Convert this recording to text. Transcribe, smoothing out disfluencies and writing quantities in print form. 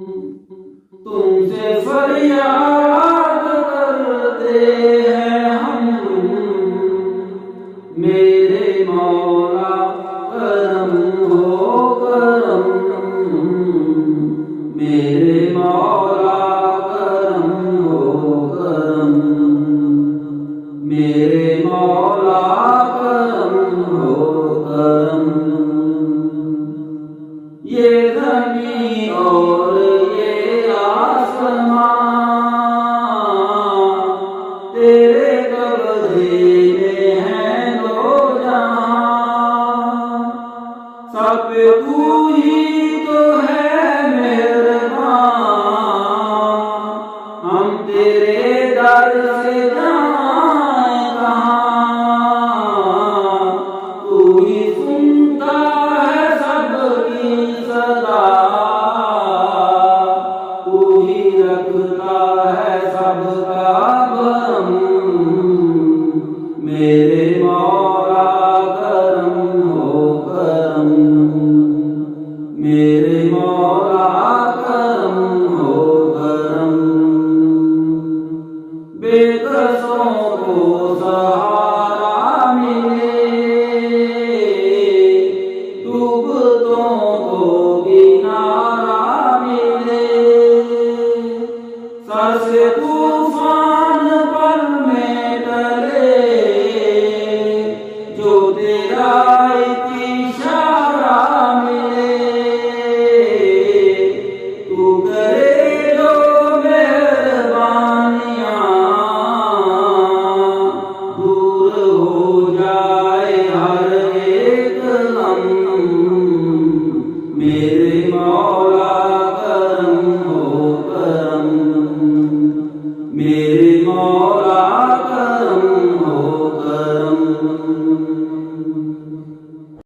तुमसे फरियाद करते हैं हम, मेरे मौला करम हो करम, मेरे मौला करम हो करम, मेरे मौला करम हो करम। ये ज़मीं और ये आसमां तेरे कब्ज़े में हैं दो जहां, सब तू ही तो है मेहरबान, हम तेरे दर से जाएं कहां। तू ही सुनता है सबकी सदा, तू ही रखता है सबका भरम, मेरे मौला करम हो करम, मेरे मौला करम हो करम। बेकसों को सहारा मिले, डूबतों को किनारा मिले, सर से तूफान पर में टले, जो तेरा एक इशारा मिले, तू करे जो मेहरबानियां, दूर हो जाए हर एक गम, मेरे मौला करम हो करम, मेरे